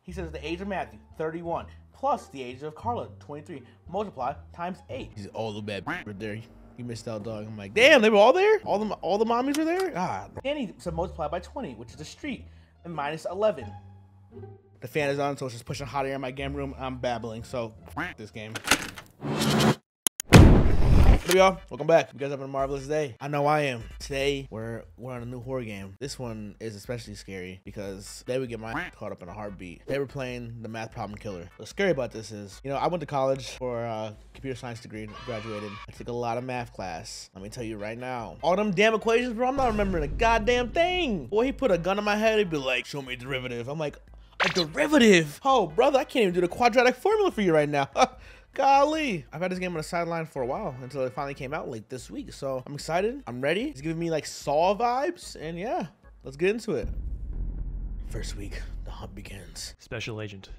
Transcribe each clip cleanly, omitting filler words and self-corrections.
He says the age of Matthew, 31, plus the age of Carla, 23, multiply times 8. He's all the bad right there. You missed out, dog. I'm like, damn, they were all there? All the mommies were there? Ah. And he said multiply by 20, which is the street, and minus 11. The fan is on, so it's just pushing hot air in my game room. I'm babbling, so this game. What up, y'all? Welcome back. You guys having a marvelous day? I know I am. Today, we're on a new horror game. This one is especially scary because they would get my caught up in a heartbeat. They were playing the math problem killer. What's scary about this is, you know, I went to college for a computer science degree, graduated. I took a lot of math class. Let me tell you right now. All them damn equations, bro, I'm not remembering a goddamn thing. Boy, he put a gun on my head, he'd be like, show me a derivative. I'm like, a derivative? Oh, brother, I can't even do the quadratic formula for you right now. Golly. I've had this game on the sideline for a while until it finally came out like this week. So I'm excited. I'm ready. It's giving me like Saw vibes. And yeah, let's get into it. First week, the hunt begins. Special Agent,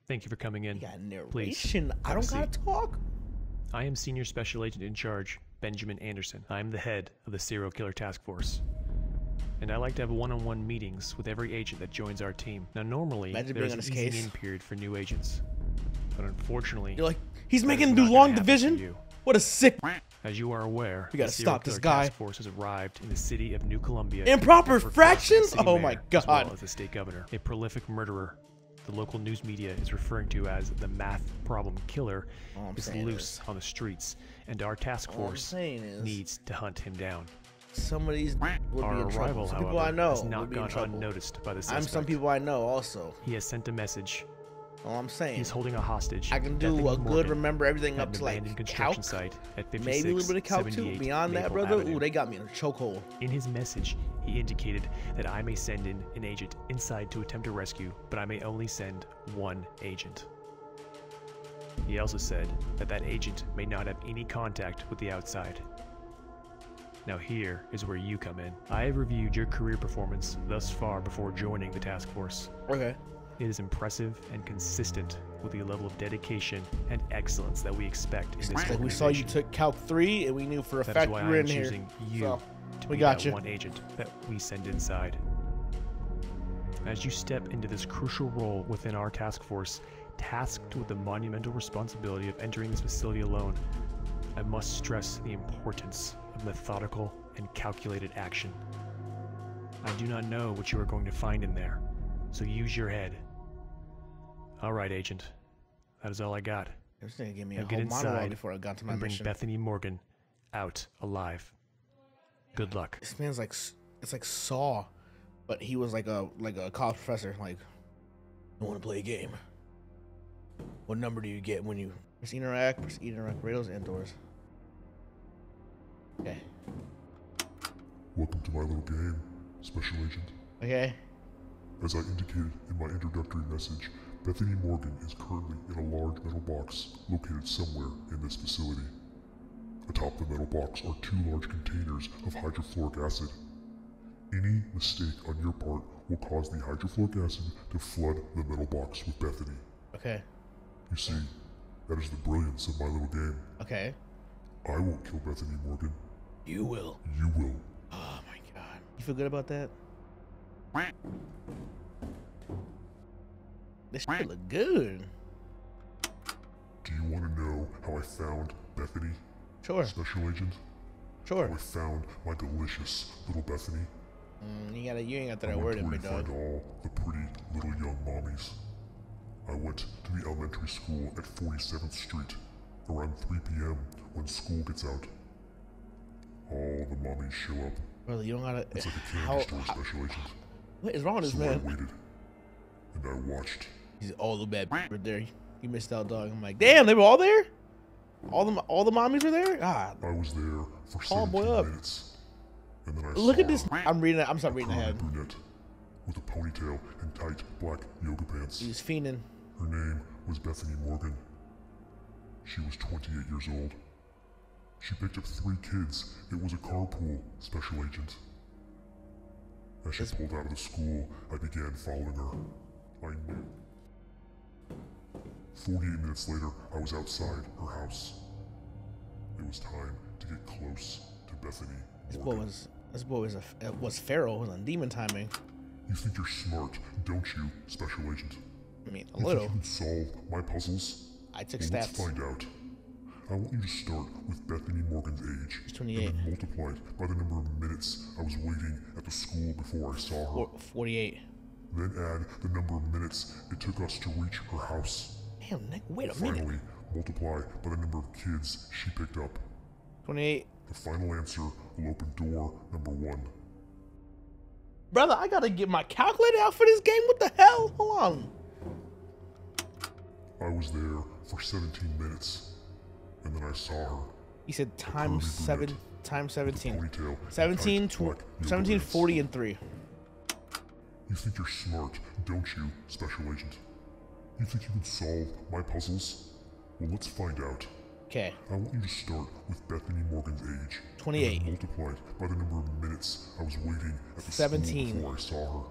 thank you for coming in. You got narration. Please, I don't gotta talk. I am Senior Special Agent in Charge, Benjamin Anderson. I am the head of the Serial Killer Task Force. And I like to have one-on-one meetings with every agent that joins our team. Now normally, there's an easing-in period for new agents. But unfortunately, you're like, he's making do long division? What a sick. As you are aware, we gotta stop this guy. Task Force has arrived in the city of New Columbia. Improper fractions? Oh my god. As well as the state governor, a prolific murderer. The local news media is referring to as the math problem killer is loose on the streets, and our task force needs to hunt him down. Some of these would our be in arrival, trouble. Some however, people I know has not gone unnoticed by the suspect. I'm some people I know also. He has sent a message. All I'm saying, he's holding a hostage. I can do a good remember everything up to like construction site at 56, maybe a little bit of calc too. Beyond that, brother, ooh, they got me in a chokehold. In his message, he indicated that I may send in an agent inside to attempt a rescue, but I may only send one agent. He also said that that agent may not have any contact with the outside. Now here is where you come in. I have reviewed your career performance thus far before joining the task force. Okay. It is impressive and consistent with the level of dedication and excellence that we expect in this organization. We saw you took Calc 3, and we knew for a fact you were in here. You to be that one agent that we send inside. As you step into this crucial role within our task force, tasked with the monumental responsibility of entering this facility alone, I must stress the importance of methodical and calculated action. I do not know what you are going to find in there, so use your head. All right, Agent. That is all I got. They're going to give me now a whole monologue before I got to my mission. Bring Bethany Morgan out alive. Good luck. This man's like, it's like Saw, but he was like a college professor. Like, I want to play a game. What number do you get when you press interact, radios and doors? Okay. Welcome to my little game, Special Agent. Okay. As I indicated in my introductory message, Bethany Morgan is currently in a large metal box located somewhere in this facility. Atop the metal box are 2 large containers of hydrofluoric acid. Any mistake on your part will cause the hydrofluoric acid to flood the metal box with Bethany. Okay. You see, that is the brilliance of my little game. Okay. I won't kill Bethany Morgan. You will. You will. Oh my god. You feel good about that? This shit look good. Do you want to know how I found Bethany? Sure. Special Agent? Sure. How I found my delicious little Bethany? You ain't got that word in me, dog. Find all the pretty little young mommies. I went to the elementary school at 47th Street around 3 p.m. when school gets out. All the mommies show up. Brother, you don't gotta. It's like a candy store, Special Agent. What is wrong with this so man? I waited, and I watched. He's all the bad right there. You missed out, dog. I'm like, damn, they were all there? All the mommies were there? Ah. I was there for 17 minutes. And then I look saw at this. I'm reading it. I'm sorry, reading ahead. Brunette with a ponytail and tight black yoga pants. He was fiending. Her name was Bethany Morgan. She was 28 years old. She picked up 3 kids. It was a carpool, Special Agent. As she pulled out of the school, I began following her. I knew. 48 minutes later, I was outside her house. It was time to get close to Bethany Morgan. This boy was feral. It was on demon timing. You think you're smart, don't you, Special Agent? I mean, a You little. think you can solve my puzzles? I took Well, stats. let's find out. I want you to start with Bethany Morgan's age. She's 28. And then multiply it by the number of minutes I was waiting at the school before I saw her. 48. Then add the number of minutes it took us to reach her house. Damn, Nick, wait a minute. Finally, multiply by the number of kids she picked up. 28. The final answer will open door number 1. Brother, I gotta get my calculator out for this game. What the hell? Hold on. I was there for 17 minutes, and then I saw her. He said curvy times brunette 17. Ponytail, 17, and tight black yoga 17, pants. 40, and 3. You think you're smart, don't you, Special Agent? You think you can solve my puzzles? Well, let's find out. Okay. I want you to start with Bethany Morgan's age. 28. And then multiply it by the number of minutes I was waiting at the 17. school before I saw her.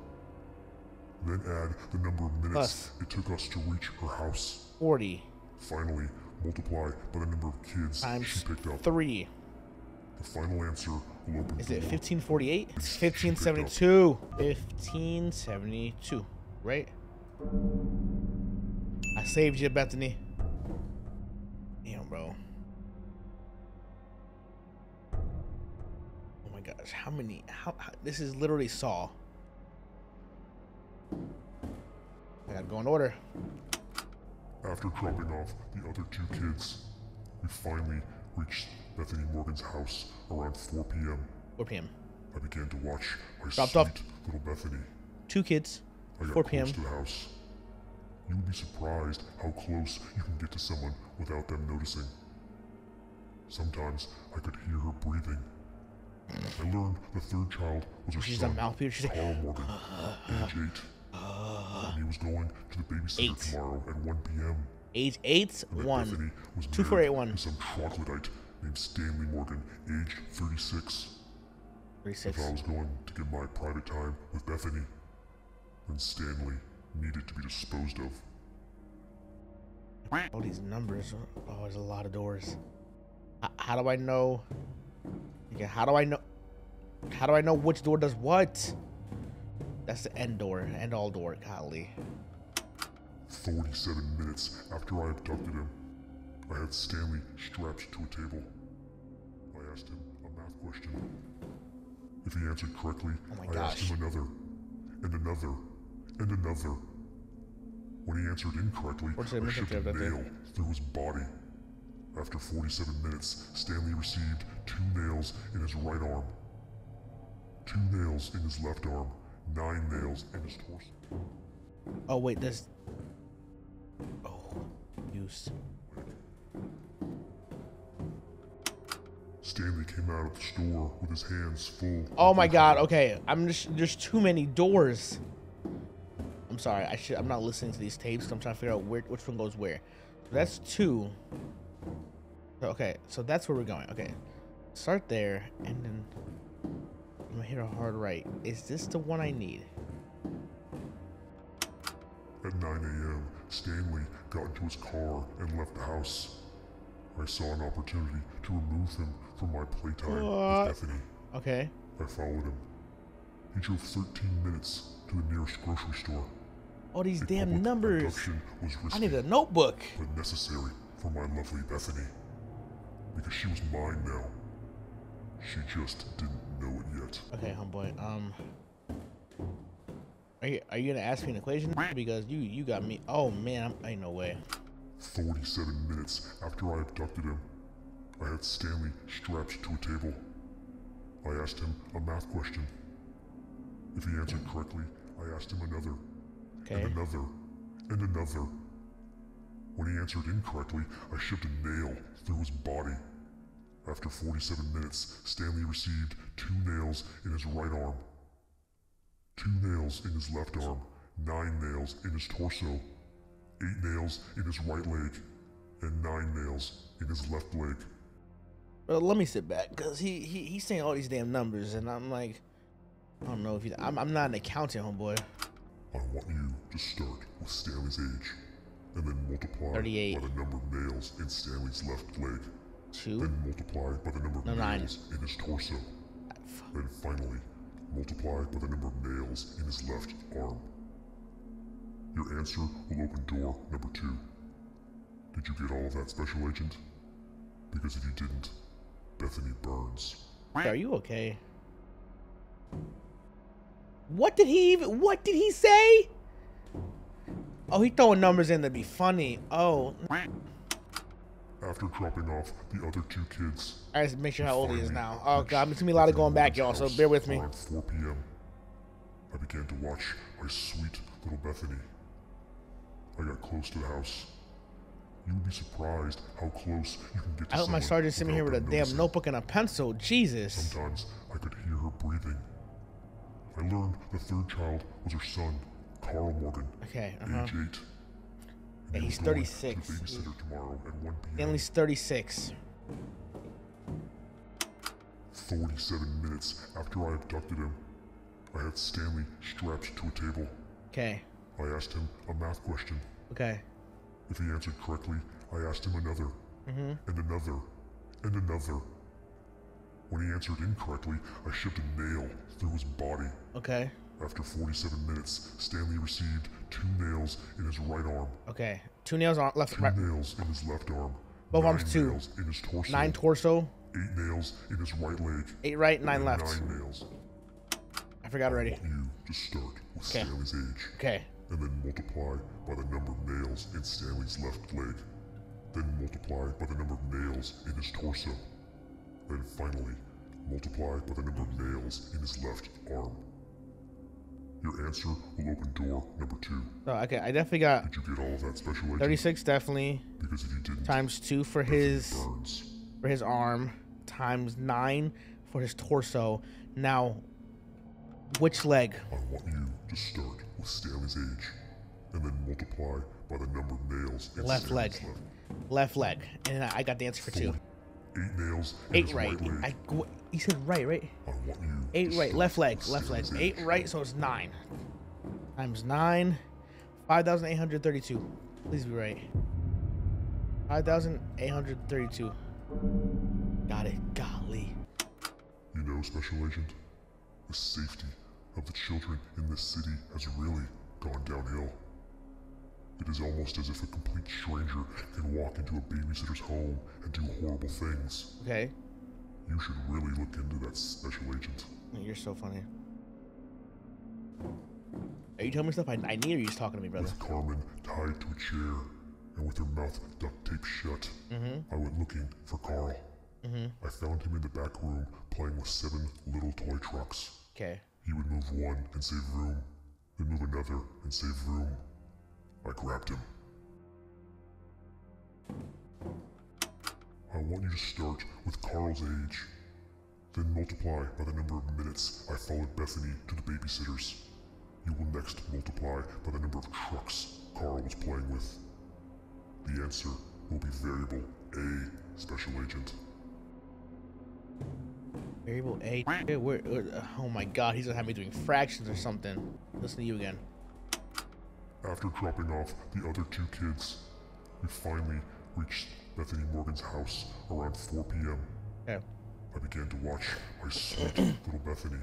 Then add the number of minutes Plus. it took us to reach her house. 40 Finally, multiply by the number of kids times she picked up. 3. The final answer will open Is it door 1548? It's she picked up. 1572. 1572, right? I saved you, Bethany. Damn, bro. Oh my gosh, how many? How this is literally Saw. I gotta go in order. After dropping off the other 2 kids, we finally reached Bethany Morgan's house around 4 p.m. 4 p.m. I began to watch my Dropped sweet off. little Bethany. 2 kids. I got 4 p.m. close to the house. You would be surprised how close you can get to someone without them noticing. Sometimes I could hear her breathing. I learned the 3rd child was her She's a son, mouthpiece. She's like, Carl Morgan, age 8. And he was going to the babysitter 8. tomorrow at 1 p.m. age 8, And that 1. Bethany was 2481. married to some troglodyte named Stanley Morgan, age 36. 36. If I was going to get my private time with Bethany, then Stanley needed to be disposed of. All these numbers. Oh, there's a lot of doors. How do I know? Okay, how do I know? How do I know which door does what? That's the end door, end all door. Golly. 47 minutes after I abducted him, I had Stanley strapped to a table. I asked him a math question. If he answered correctly, Oh my I asked gosh. him another, and another, and another. When he answered incorrectly, What's the I shoved a that thing? nail through his body. After 47 minutes, Stanley received 2 nails in his right arm, 2 nails in his left arm, 9 nails in his torso. Oh wait, there's. Oh, use. Stanley came out of the store with his hands full. Oh of my God. alcohol. Okay, there's too many doors. I'm sorry. I'm not listening to these tapes. I'm trying to figure out which one goes where. That's 2. Okay, so that's where we're going. Okay, start there, and then I'm gonna hit a hard right. Is this the one I need? At 9 a.m., Stanley got into his car and left the house. I saw an opportunity to remove him from my playtime What? with Bethany. Okay. I followed him. He drove 13 minutes to the nearest grocery store. All these A damn public numbers. abduction was risky, I need a notebook. but necessary for my lovely Bethany. Because she was mine now. She just didn't know it yet. Okay, homeboy. Are you gonna ask me an equation? Because you got me. Oh man, ain't no way. 47 minutes after I abducted him, I had Stanley strapped to a table. I asked him a math question. If he answered correctly, I asked him another, Okay. and another, and another. When he answered incorrectly, I shoved a nail through his body. After 47 minutes, Stanley received 2 nails in his right arm, 2 nails in his left arm, 9 nails in his torso, 8 nails in his right leg, and 9 nails in his left leg. Well, let me sit back, cause he's saying all these damn numbers, and I'm like, I don't know if I'm not an accountant, homeboy. I want you to start with Stanley's age, and then multiply 38. by the number of nails in Stanley's left leg. 2. Then multiply by the number of No, 9. nails in his torso. Then finally, multiply by the number of nails in his left arm. Your answer will open door number 2. Did you get all of that, Special Agent? Because if you didn't, Bethany burns. Are you okay? What did he say? Oh, he throwing numbers in to be funny. Oh. After dropping off the other 2 kids, I just make sure how old he is now. Oh god, it's gonna be a lot of going back, y'all, so bear with me. around 4 p.m., I began to watch my sweet little Bethany. I got close to the house. You would be surprised how close you can get to I hope my someone sergeant's sitting here with a without them damn noticing. notebook and a pencil. Jesus. Sometimes I could hear her breathing. I learned the 3rd child was her son, Carl Morgan, Okay, age 8. Yeah, he's 36. To the babysitter tomorrow at 1 p.m. Stanley's 36. 47 minutes after I abducted him, I had Stanley strapped to a table. Okay. I asked him a math question. Okay. If he answered correctly, I asked him another, and another, and another. When he answered incorrectly, I shoved a nail through his body. Okay. After 47 minutes, Stanley received 2 nails in his right arm, Okay. 2 nails on left. 2 Right. nails in his left arm, Both 9 arms 2. nails in his torso, 9 torso. 8 nails in his right leg, 8 right, 9 and left. 9 nails. I forgot I already. want you to start with Okay. Stanley's age, Okay. and then multiply by the number of nails in Stanley's left leg. Then multiply by the number of nails in his torso. Then finally, multiply by the number of nails in his left arm. Your answer will open door number 2. So okay, I definitely got Did you get all of that, Special Agent? 36 definitely. Because if you didn't, Times 2 for Bethany his burns. arm. Times 9 for his torso. Now, which leg? I want you to start with Stanley's age, and then multiply by the number of nails in Left leg. Stanley's Left leg. And I got the answer for 2. 8 nails in 8 his right. leg. He said right? I want you 8 to right. start Left leg. with Left leg. Stanley's 8 age. right, so it's 9. Times 9. 5,832. Please be right. 5,832. Got it. Golly. You know, Special Agent, the safety of the children in this city has really gone downhill. It is almost as if a complete stranger can walk into a babysitter's home and do horrible things. Okay. You should really look into that, Special Agent. You're so funny. Are you telling me stuff I need, or are you just talking to me, brother? With Carmen tied to a chair and with her mouth duct taped shut, I went looking for Carl. I found him in the back room playing with 7 little toy trucks. Okay. He would move one and save room, then move another and save room. I grabbed him. I want you to start with Carl's age, then multiply by the number of minutes I followed Bethany to the babysitters. You will next multiply by the number of trucks Carl was playing with. The answer will be variable A, Special Agent. Variable A. Oh my god, he's gonna have me doing fractions or something. Listen to you again. After dropping off the other 2 kids, we finally reached Bethany Morgan's house around 4 p.m. Okay. I began to watch my sweet little Bethany.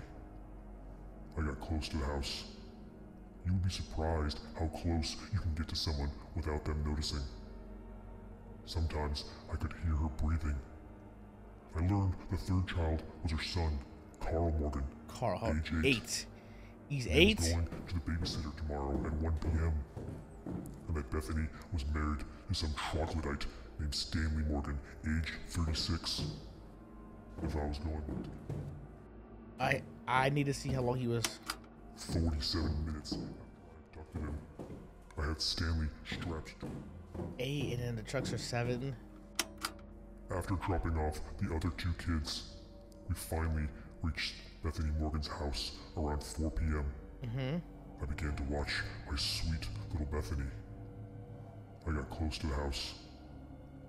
I got close to the house. You would be surprised how close you can get to someone without them noticing. Sometimes I could hear her breathing. I learned the 3rd child was her son, Carl Morgan, Carl, age 8. He's He 8? was going to the babysitter tomorrow at 1 p.m. And that Bethany was married to some troglodyte named Stanley Morgan, age 36. If I was going I need to see how long he was. 47 minutes after I abducted him, I had Stanley strapped. 8, and then the trucks are 7. After dropping off the other 2 kids, we finally reached Bethany Morgan's house around 4 p.m. I began to watch my sweet little Bethany. I got close to the house.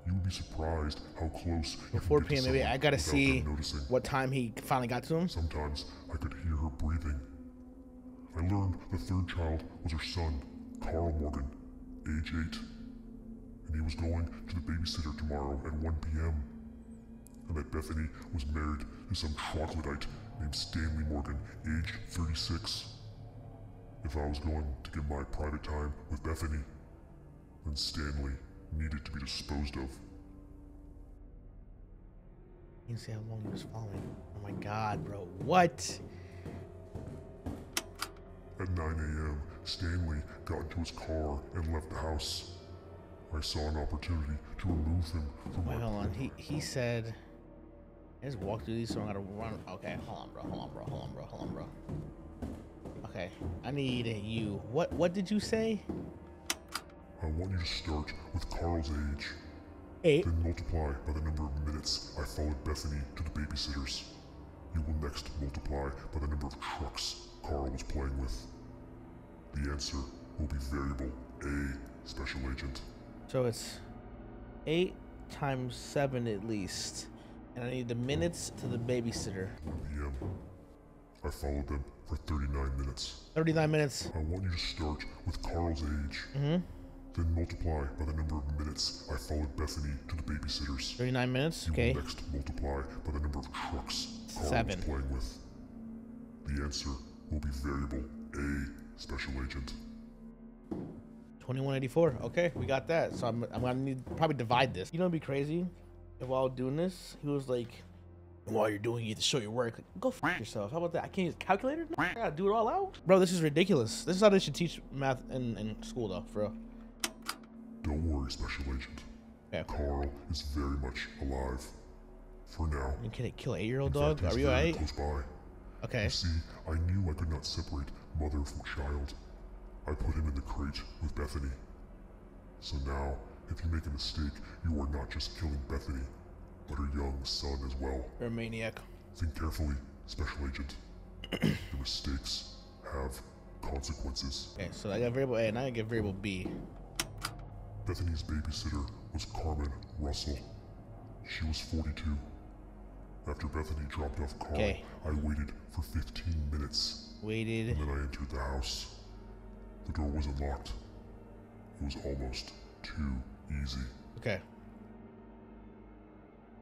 You would be surprised how close you can 4 get to p.m. maybe. someone I gotta without see them noticing. what time he finally got to him. Sometimes I could hear her breathing. I learned the 3rd child was her son, Carl Morgan, age 8. And he was going to the babysitter tomorrow at 1 p.m. And that Bethany was married to some troglodyte named Stanley Morgan, age 36. If I was going to give my private time with Bethany, then Stanley needed to be disposed of. You can see how long he was following. Oh my god, bro. What? At 9 a.m., Stanley got into his car and left the house. I saw an opportunity to remove him from Wait, my hold on. plan. He said, I just walked through these, so I gotta run. Okay, hold on, bro. Okay, I need you. What did you say? I want you to start with Carl's age, 8. then multiply by the number of minutes I followed Bethany to the babysitters. You will next multiply by the number of trucks Carl was playing with. The answer will be variable A, Special Agent. So it's 8 times 7 at least. And I need the minutes to the babysitter. 1 p.m. I followed them for 39 minutes. 39 minutes. I want you to start with Carl's age, then multiply by the number of minutes I followed Bethany to the babysitters. 39 minutes, You okay. will next multiply by the number of trucks Carl 7. was playing with. The answer will be variable A, Special Agent. 2184. Okay, we got that. So I'm gonna need probably divide this. You know, it'd be crazy if while doing this, he was like, while you're doing it to show your work, like, go f yourself. How about that? I can't use a calculator? I gotta do it all out? Bro, this is ridiculous. This is how they should teach math in school, though, for real. Don't worry, Special Agent. Okay. Carl is very much alive. For now. You can kill an 8-year-old In dog? fact, Are he's you very alright? close by. Okay. You see, I knew I could not separate mother from child. I put him in the crate with Bethany. So now, if you make a mistake, you are not just killing Bethany, but her young son as well. You're a maniac. Think carefully, Special Agent. Your mistakes have consequences. Okay, so I got variable A and I get variable B. Bethany's babysitter was Carmen Russell. She was 42. After Bethany dropped off Carl, Okay. I waited for 15 minutes, Waited. and then I entered the house. The door was unlocked. It was almost too easy. Okay.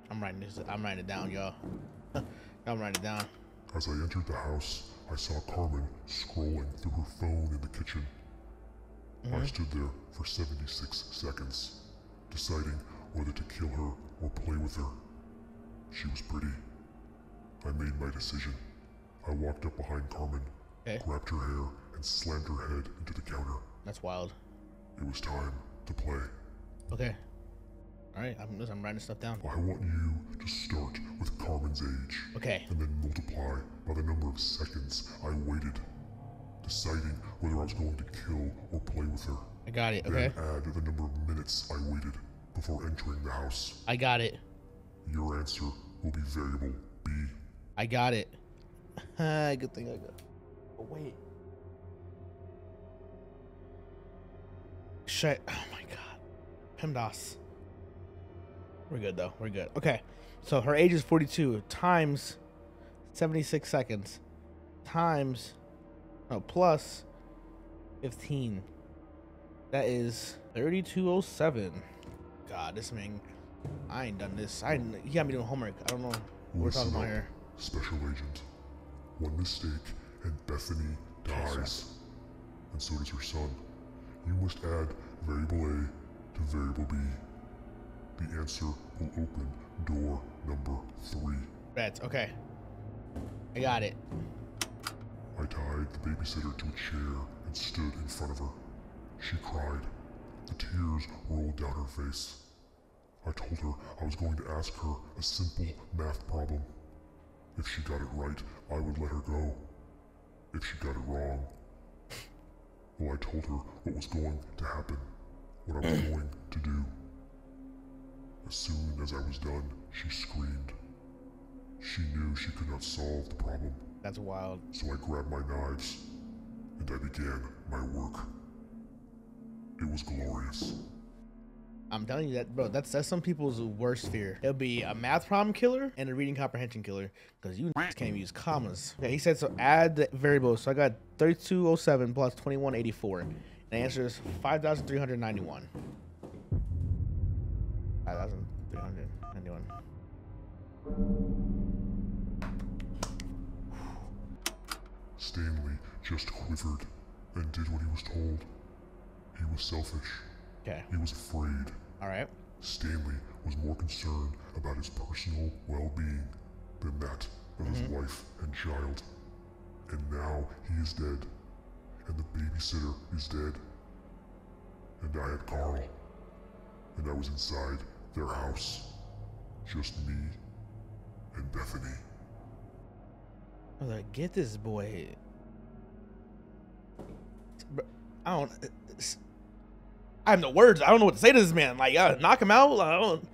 I'm writing it down, y'all. I'm writing it down. As I entered the house, I saw Carmen scrolling through her phone in the kitchen. I stood there for 76 seconds, deciding whether to kill her or play with her. She was pretty. I made my decision. I walked up behind Carmen, Okay. grabbed her hair, and slammed her head into the counter. That's wild. It was time to play. Okay. Alright, I'm writing stuff down. I want you to start with Carmen's age, Okay. and then multiply by the number of seconds I waited, deciding whether I was going to kill or play with her. I got it, okay? Then add the number of minutes I waited before entering the house. I got it. Your answer will be variable B. I got it. Good thing I got it. Oh, wait. Shit. Oh my god. PEMDAS. We're good though. We're good. Okay. So her age is 42 times 76 seconds times plus 15. That is 3207. God, this man, I ain't done this. He got me doing homework. I don't know what we're talking Listen about up, here. Special Agent. One mistake and Bethany dies. And so does her son. You must add variable A to variable B. The answer will open door number 3. Reds. Okay. I got it. I tied the babysitter to a chair and stood in front of her. She cried. The tears rolled down her face. I told her I was going to ask her a simple math problem. If she got it right, I would let her go. If she got it wrong, well, I told her what was going to happen, what I was going to do. As soon as I was done, she screamed. She knew she could not solve the problem, That's wild. so I grabbed my knives, and I began my work. It was glorious. I'm telling you that, bro. That's some people's worst fear. It'll be a math problem killer and a reading comprehension killer because you can't even use commas. Okay, he said so. Add the variables. So I got 3207 plus 2184. And the answer is 5,391. 5,391. Stanley just quivered. and did what he was told. He was selfish. Okay. He was afraid. All right. Stanley was more concerned about his personal well-being than that of his wife and child. And now he is dead. And the babysitter is dead. And I had Carl. And I was inside their house. Just me and Bethany. I was like, get this boy. I have no words. I don't know what to say to this man. Like, knock him out. Like, I don't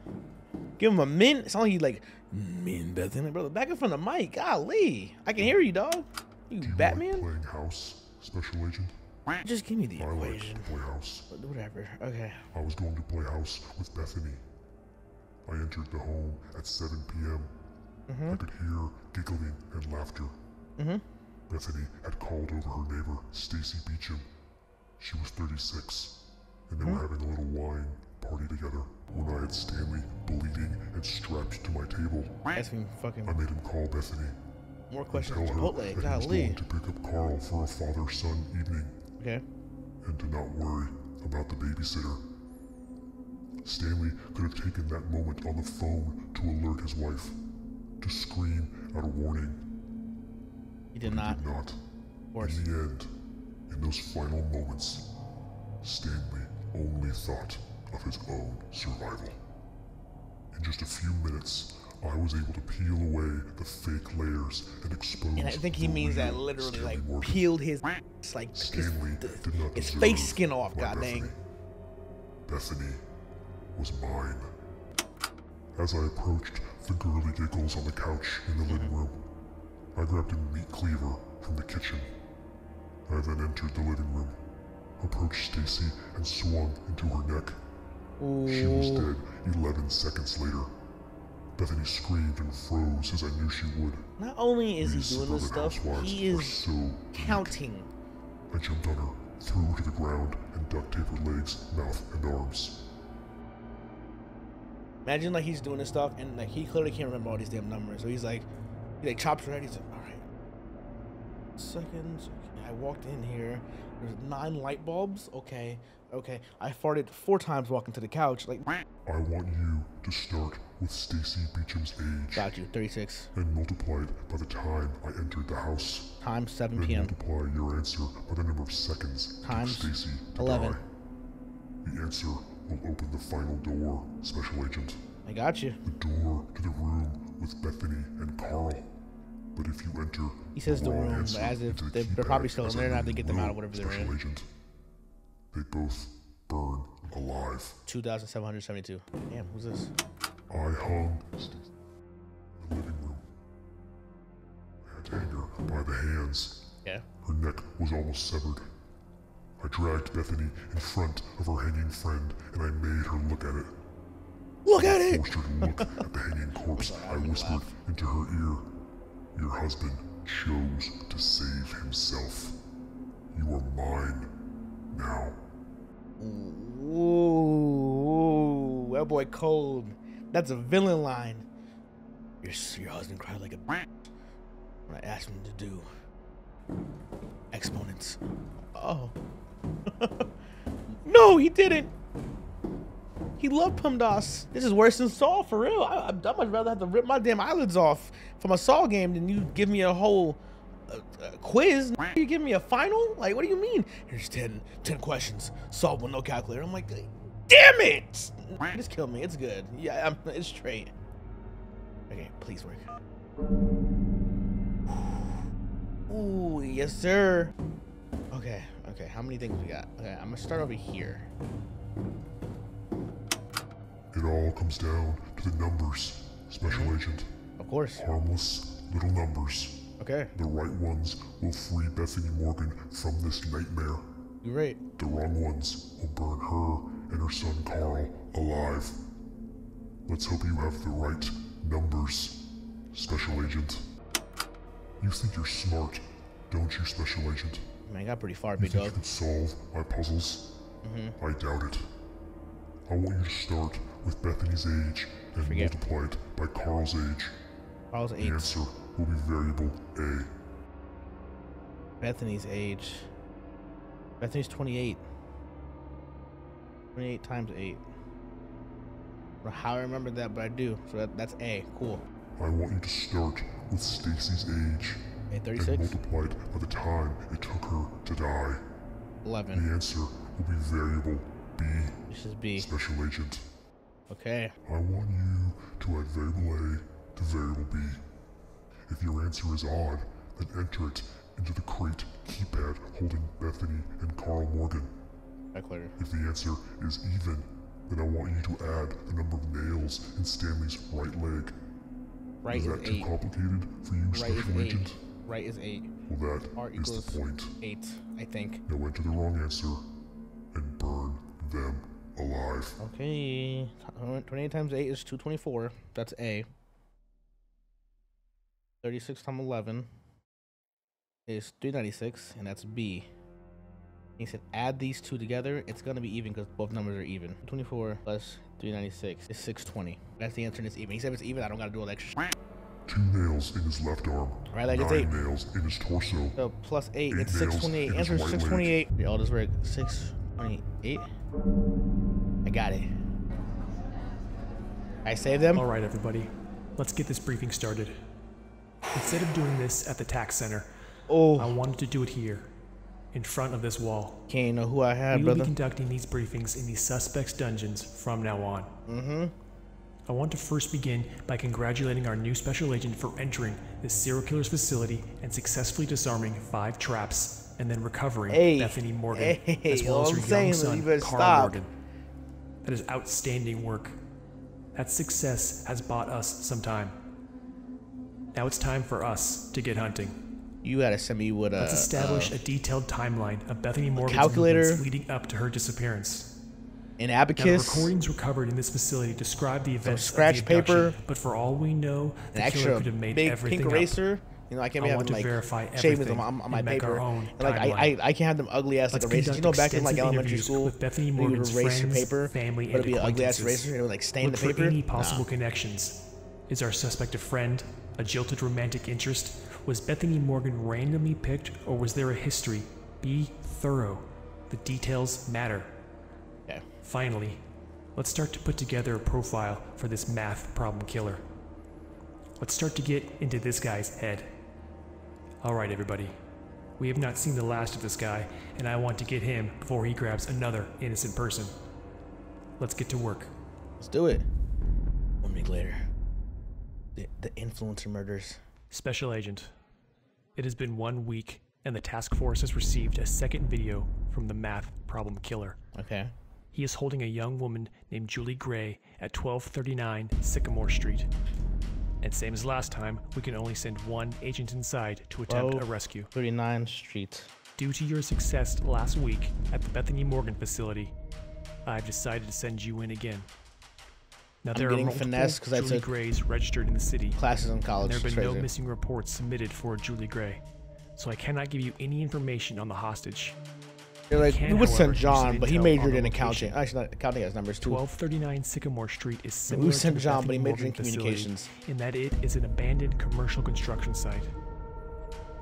give him a mint. It's not like he like, me and Bethany, brother. Back up from the mic. Golly. I can hear you, dog. You Do you Batman? like playing house, Special Agent? Just give me the I like equation. to play house. Whatever. Okay. I was going to play house with Bethany. I entered the home at 7 p.m. I could hear giggling and laughter. Bethany had called over her neighbor, Stacy Beecham. She was 36, and they were having a little wine party together. When I had Stanley bleeding and strapped to my table, That's me fucking I made him call Bethany. more and questions. tell her Chipotle. that he was Golly. going to pick up Carl for a father-son evening, Okay. and to not worry about the babysitter. Stanley could have taken that moment on the phone to alert his wife, to scream out a warning. He did But not. He did not. Of course. In the end, in those final moments, Stanley only thought of his own survival. In just a few minutes, I was able to peel away the fake layers and expose. And I think he the means that real literally, Stanley like, Morgan. peeled his, like, Stanley did not his deserve face skin off, my god dang. Bethany was mine. As I approached the girly giggles on the couch in the living room, I grabbed a meat cleaver from the kitchen. I then entered the living room, approached Stacy, and swung into her neck. She was dead 11 seconds later. Bethany screamed and froze as I knew she would. Not only is These he doing this suburban stuff, housewives he are is so weak. counting. I jumped on her, threw her to the ground, and duct taped her legs, mouth, and arms. Imagine like he's doing this stuff and like he clearly can't remember all these damn numbers. So he like chops her head. He's like, all right, seconds. Okay, I walked in here. There's 9 light bulbs. Okay. I farted 4 times walking to the couch. Like, I want you to start with Stacy Beecham's age. got you. 36 And multiply it by the time I entered the house. times 7 Then p.m. multiply your answer by the number of seconds Times it took Stacy to 11. die. The answer will open the final door, Special Agent. I got you. The door to the room with Bethany and Carl. But if you enter He says the wrong room, answer but as if into the they're probably keypad, still in as there and I have to know get you them out will, of whatever they're Special in. Agent, they both burn alive. 2,772. Damn, who's this? I hung in the living room. I had to hang her by the hands. Yeah. Her neck was almost severed. I dragged Bethany in front of her hanging friend, and I made her look at it. Look at I it! forced her to look at the hanging corpse. I whispered into her ear, "Your husband chose to save himself. You are mine now." Ooh, that boy cold. That's a villain line. Your husband cried like a when I asked him to do exponents. Oh. No, he didn't. He loved PEMDAS. This is worse than Saw, for real. I'd much rather have to rip my damn eyelids off from a Saw game than you give me a whole quiz. You give me a final? Like, what do you mean? Here's 10 questions. Solve with no calculator. I'm like, damn it! Just kill me. It's good. Yeah, it's straight. Okay, please work. Ooh, yes, sir. Okay. How many things we got? Okay, I'm gonna start over here. It all comes down to the numbers, Special Agent. Of course. Harmless little numbers. Okay. The right ones will free Bethany Morgan from this nightmare. You're right. The wrong ones will burn her and her son Carl alive. Let's hope you have the right numbers, Special Agent. You think you're smart, don't you, Special Agent? Man, I got pretty far, You big think you dog. can solve my puzzles? I doubt it. I want you to start with Bethany's age and Forget. multiply it by Carl's age. Carl's The 8. answer will be variable A. Bethany's age. Bethany's 28. 28 times 8. I don't know how I remember that, but I do. So that's A. Cool. I want you to start with Stacy's age A, 36? and multiply it by the time it took her to die. 11. The answer will be variable B. This is B. Special agent. Okay. I want you to add variable A to variable B. If your answer is odd, then enter it into the crate keypad holding Bethany and Carl Morgan. Calculator. If the answer is even, then I want you to add the number of nails in Stanley's right leg. Right is is that too 8. complicated for you, Right is Special 8. Agent? Right is 8. Well, R that is equals the point. 8, I think. Now enter the wrong answer and burn them alive. Okay. 28 times 8 is 224. That's A. 36 times 11 is 396, and that's B. He said add these two together. It's going to be even because both numbers are even. 24 plus 396 is 620. That's the answer, and it's even. He said if it's even, I don't got to do all that extra shit. 2 nails in his left arm. Right leg is 9 8. nails in his torso. So plus 8, it's 8 nails 628. in his Answer is right 628. Yeah, all this work. 628. I got it. I saved them. All right, everybody. Let's get this briefing started. Instead of doing this at the tax center, I Oh, wanted to do it here, in front of this wall. can't know who I had, We will be brother. conducting these briefings in the suspect's dungeons from now on. Mm-hmm. I want to first begin by congratulating our new special agent for entering the serial killer's facility and successfully disarming 5 traps and then recovering Bethany Morgan, as well as her young son, Carl Morgan. That is outstanding work. That success has bought us some time. Now it's time for us to get hunting. You gotta send me what Let's establish a detailed timeline of Bethany Morgan's calculator, movements leading up to her disappearance. an Now, the abacus, recordings recovered in this facility describe the events scratch of the abduction, paper, but for all we know, an the killer extra could have made big everything pink up. eraser. You know, I can't be I having want to like verify shavings everything on my and make paper. our own And, like I can't have them ugly ass like Let's erasers. You know, conduct back in like extensive elementary interviews school, with Bethany you would Morgan's erase your friends, paper, family, but it'd and be an ugly ass acquaintances. eraser. It would like stain Look the for paper. any possible connections. Is our suspect a friend? A jilted romantic interest? Was Bethany Morgan randomly picked, or was there a history? Be thorough. The details matter. Okay. Finally, let's start to put together a profile for this math problem killer. Let's start to get into this guy's head. Alright, everybody. We have not seen the last of this guy, and I want to get him before he grabs another innocent person. Let's get to work. Let's do it. 1 week later, the influencer murders. Special Agent. It has been 1 week, and the task force has received a second video from the math problem killer. Okay. He is holding a young woman named Julie Gray at 1239 Sycamore Street. And same as last time, we can only send 1 agent inside to attempt a rescue. 39 Street. Due to your success last week at the Bethany Morgan facility, I've decided to send you in again. Now, there are getting multiple finessed 'cause I Julie took Grays registered in the city. Classes in college. There have It's been no crazy. missing reports submitted for Julie Gray, so I cannot give you any information on the hostage. They're like, can, we would however, send use John, some but he intel majored on in the accounting. location. Actually, not accounting has numbers too. 1239 Sycamore Street is similar We to sent the John, but he Bethany majored in Morgan facility communications. in that it is an abandoned commercial construction site.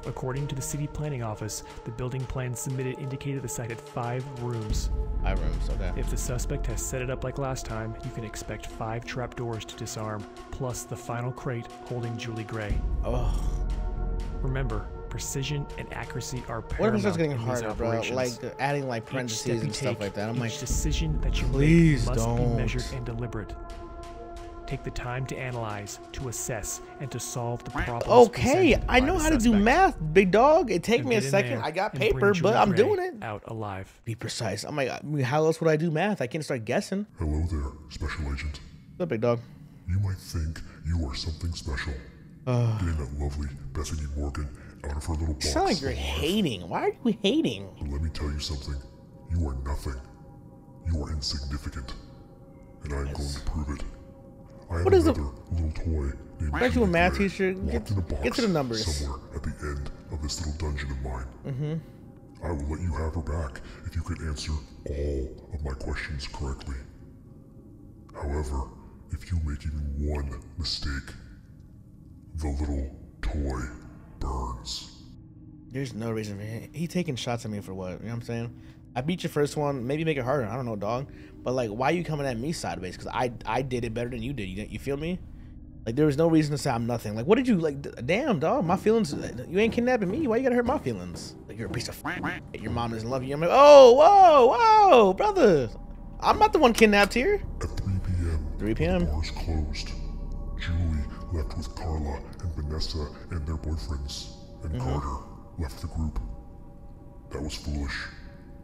According to the city planning office, the building plans submitted indicated the site had 5 rooms. 5 rooms, okay. If the suspect has set it up like last time, you can expect 5 trapdoors to disarm, plus the final crate holding Julie Gray. Oh. Remember, precision and accuracy are What if it paramount starts getting in these harder, bro? operations. Like adding like Each step parentheses you and stuff take, like that. I'm each like, decision that you please make must be don't. measured and deliberate. Take the time to analyze, to assess, and to solve the problems. okay, presented I by know the how to do suspect. math, big dog. It take Now me a get in second. there I got and bring paper, Julie but I'm Gray doing it. out alive. Be precise. I'm like, I mean, how else would I do math? I can't start guessing. Hello there, Special Agent. What's up, big dog? You might think you are something special. Getting that lovely Bethany Morgan out of her little box. You sound like you're alive. hating. Why are you hating? But let me tell you something. You are nothing. You are insignificant. And I am going to prove it. I have What is another little toy named Aren't you a Julie math Gray teacher? locked in a box Get to the numbers. somewhere at the end of this little dungeon of mine. I will let you have her back if you can answer all of my questions correctly. However, if you make even one mistake, the little toy burns. There's no reason for him. He taking shots at me for what? You know what I'm saying? I beat your first one. Maybe make it harder. I don't know, dog. But like, why are you coming at me sideways? Because I did it better than you did. You feel me? Like, there was no reason to say I'm nothing. Like, what did you, like, damn, dog, my feelings, you ain't kidnapping me. Why you gotta hurt my feelings? Like, you're a piece of your mom doesn't love you. I'm like, oh, whoa, brother. I'm not the one kidnapped here. At 3 p.m., 3 p.m. the bars closed. Julie left with Carla and Vanessa and their boyfriends, and Carter left the group. That was foolish.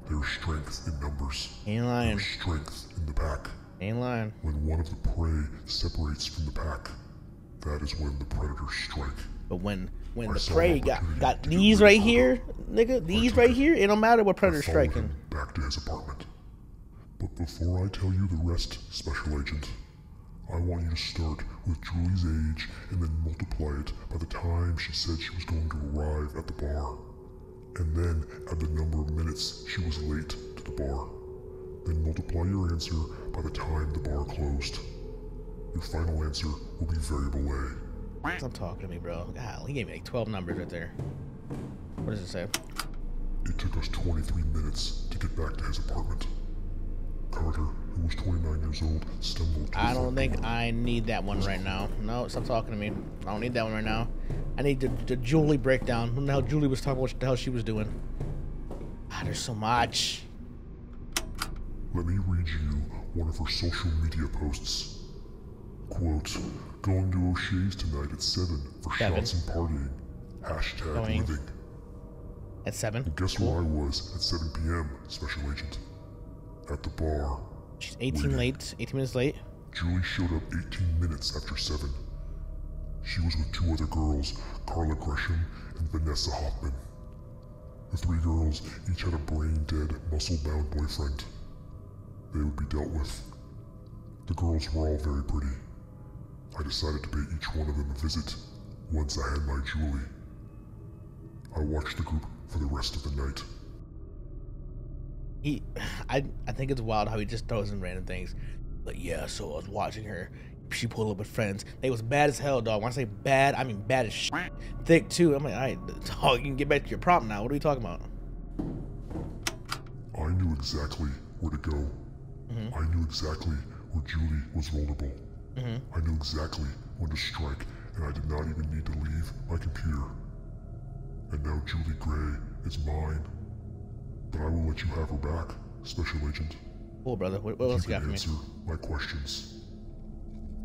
There's strength in numbers. Ain't lying. There's strength in the pack. Ain't lying. When one of the prey separates from the pack, that is when the predators strike. But when the prey got these right here, nigga, these right here, it don't matter what predator's striking. Back to his apartment. But before I tell you the rest, Special Agent, I want you to start with Julie's age and then multiply it by the time she said she was going to arrive at the bar. And then add the number of minutes she was late to the bar. Then multiply your answer by the time the bar closed. Your final answer will be variable A. Stop talking to me, bro. God, he gave me like 12 numbers right there. What does it say? It took us 23 minutes to get back to his apartment. Carter, who was 29 years old, stumbled to I don't think I need that one right now. No, stop talking to me. I don't need that one right now. I need the Julie breakdown. When the hell Julie was talking about what the hell she was doing. Ah, there's so much. Let me read you one of her social media posts. Quote, going to O'Shea's tonight at 7 for shots and partying. Hashtag living. At 7? And guess where I was at 7 p.m., Special Agent? At the bar. She's 18 minutes late. Julie showed up 18 minutes after 7. She was with 2 other girls, Carla Gresham and Vanessa Hoffman. The 3 girls each had a brain-dead, muscle-bound boyfriend. They would be dealt with. The girls were all very pretty. I decided to pay each one of them a visit once I had my Julie. I watched the group for the rest of the night. I think it's wild how he just throws in random things. Like, yeah, so I was watching her. She pulled up with friends. They was bad as hell, dog. When I say bad, I mean bad as shit. Thick, too. I'm like, all right, dog, you can get back to your prompt now. What are we talking about? I knew exactly where to go. I knew exactly where Julie was vulnerable. I knew exactly when to strike, and I did not even need to leave my computer. And now Julie Gray is mine. But I will let you have her back, Special Agent. Cool, brother. What else you got for me? Answer my questions.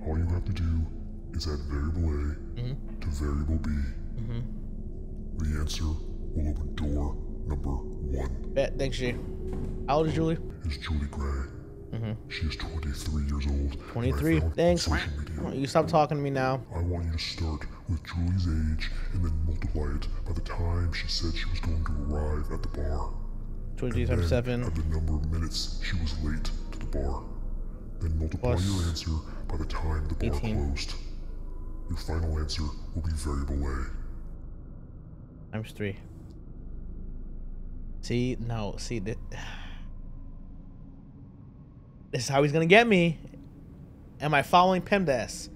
All you have to do is add variable A to variable B. The answer will open door number 1. Bet. Thanks, G. How old is Julie? Is Julie Gray. She is 23 years old. 23. Thanks. You stop talking to me now. I want you to start with Julie's age and then multiply it by the time she said she was going to arrive at the bar. 23 times 7. Add the number of minutes she was late to the bar. Then multiply your answer by the time the bar 18. closed. Your final answer will be variable A. Times 3. See, no, see that. This is how he's gonna get me. Am I following PEMDAS?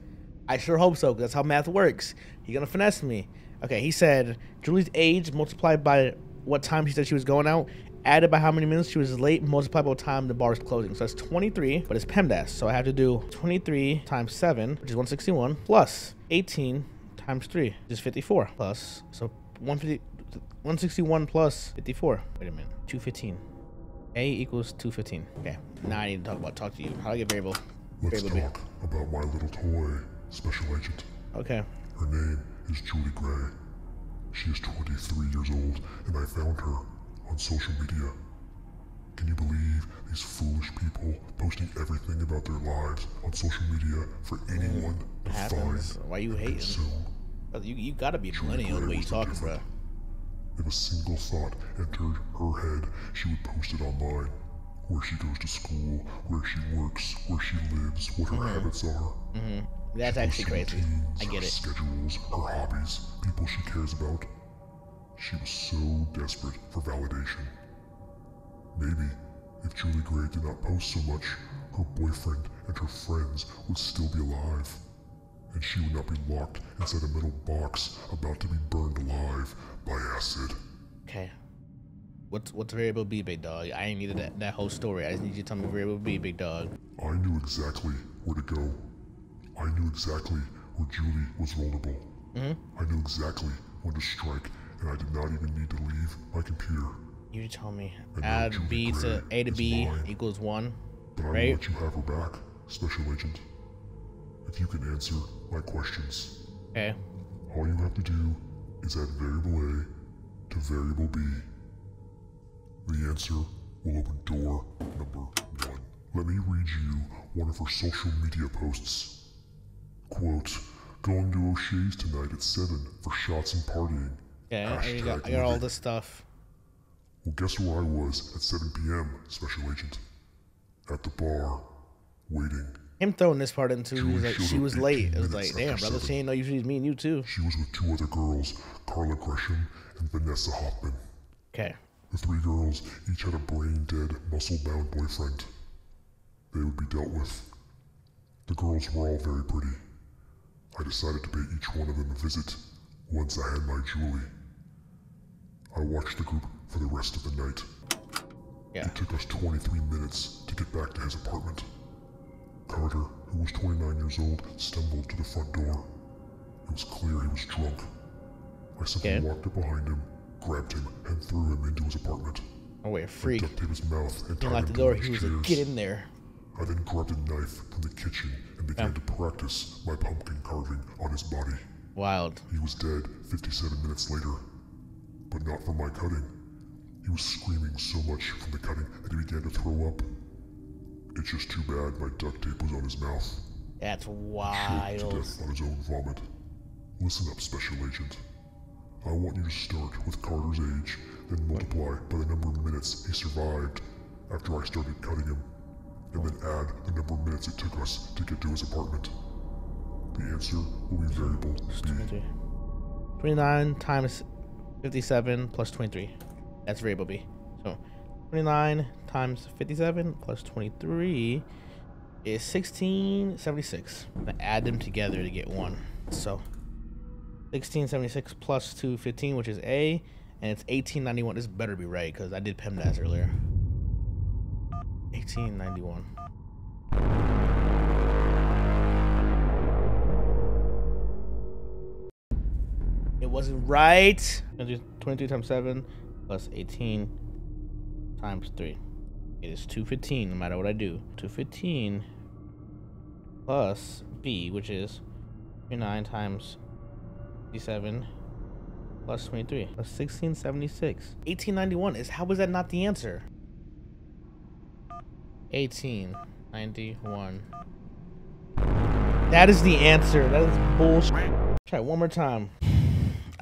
I sure hope so, because that's how math works. He's gonna finesse me. Okay, he said Julie's age multiplied by what time she said she was going out, added by how many minutes she was late, multiplied by what time the bar is closing. So that's 23, but it's PEMDAS. So I have to do 23 times 7, which is 161, plus 18 times 3, which is 54, plus, so 161 plus 54. Wait a minute, 215. A equals 215. Okay, now I need to talk to you. How do I get variable? Let's talk about my little toy, Special Agent. Okay. Her name is Julie Gray. She is 23 years old, and I found her on social media. Can you believe these foolish people posting everything about their lives on social media for anyone to find? Why you hating? You gotta be a millennial the way you talking, bro. If a single thought entered her head, she would post it online. Where she goes to school, where she works, where she lives, what her habits are. That's actually crazy. Routines, I get her it. schedules, her hobbies, people she cares about. She was so desperate for validation. Maybe if Julie Gray did not post so much, her boyfriend and her friends would still be alive. And she would not be locked inside a metal box about to be burned alive by acid. Okay. What's variable B, big dog? I ain't needed that whole story. I just need you to tell me variable B, big dog. I knew exactly where to go. I knew exactly where Julie was vulnerable. I knew exactly when to strike, and I did not even need to leave my computer. You tell me. And Add Julie B to Gray A to is B mine. equals 1. But I will Right? let you have her back, Special Agent. If you can answer my questions. Okay. All you have to do is add variable A to variable B. The answer will open door number 1. Let me read you one of her social media posts. Quote, going to O'Shea's tonight at 7 for shots and partying. Okay, I got Hashtag all living. this stuff. Well, guess where I was at 7 p.m., Special Agent? At the bar, waiting. Him throwing this part into, he was Julie like, showed she up was 18 late. It was minutes like, damn, after brother, 7. she ain't know usually it's me and you too. She was with 2 other girls, Carla Gresham and Vanessa Hoffman. Okay. The 3 girls each had a brain-dead, muscle-bound boyfriend. They would be dealt with. The girls were all very pretty. I decided to pay each one of them a visit once I had my Julie. I watched the group for the rest of the night. Yeah. It took us 23 minutes to get back to his apartment. Carter, who was 29 years old, stumbled to the front door. It was clear he was drunk. I simply walked up behind him, grabbed him, and threw him into his apartment. Oh wait, I freak. duct taped his mouth and He tied locked him the to door. his He was chairs. like, get in there. I then grabbed a knife from the kitchen and began to practice my pumpkin carving on his body. Wild. He was dead 57 minutes later, but not from my cutting. He was screaming so much from the cutting that he began to throw up. It's just too bad my duct tape was on his mouth. That's Choked to wild. death on his own vomit. Listen up, Special Agent. I want you to start with Carter's age, then multiply by the number of minutes he survived after I started cutting him, and then add the number of minutes it took us to get to his apartment. The answer will be variable B. 29 times 57 plus 23. That's variable B. So 29 times 57 plus 23 is 1676. I'm gonna add them together to get 1. So 1676 plus 215, which is A, and it's 1891. This better be right because I did PEMDAS earlier. 1891. It wasn't right. 22 times 7 plus 18 times 3. It is 215 no matter what I do. 215 plus B, which is 29 times 57 plus 23 plus 1676. 1891 is, how was that not the answer? 1891. That is the answer. That is bullshit. Try it one more time.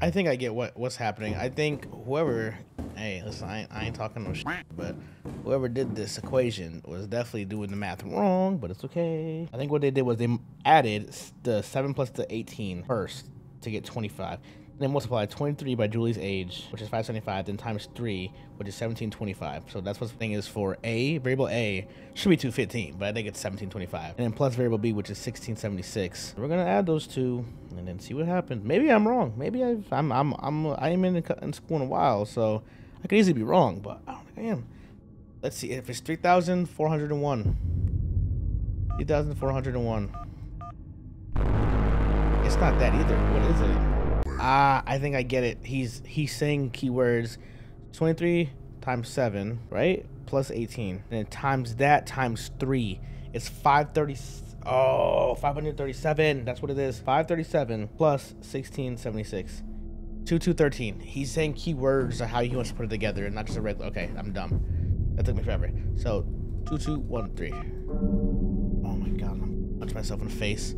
I think I get what's happening. I think whoever, hey, listen, I ain't talking no shit, but whoever did this equation was definitely doing the math wrong, but it's okay. I think what they did was they added the 7 plus the 18 first to get 25. And then multiplied 23 by Julie's age, which is 575, then times 3, which is 1725. So that's what the thing is for A. Variable A should be 215, but I think it's 1725. And then plus variable B, which is 1676. We're gonna add those two and then see what happens. Maybe I'm wrong. Maybe I ain't been in school in a while, so I could easily be wrong, but I don't think I am. Let's see if it's 3,401. 3,401. It's not that either. What is it? I think I get it. He's saying keywords 23 times 7, right? Plus 18. And then times that times 3. It's 530. Oh, 537. That's what it is. 537 plus 1676. 2213. He's saying keywords of how he wants to put it together and not just a regular. Okay, I'm dumb. That took me forever. So 2213. Oh my god, I'm punching myself in the face.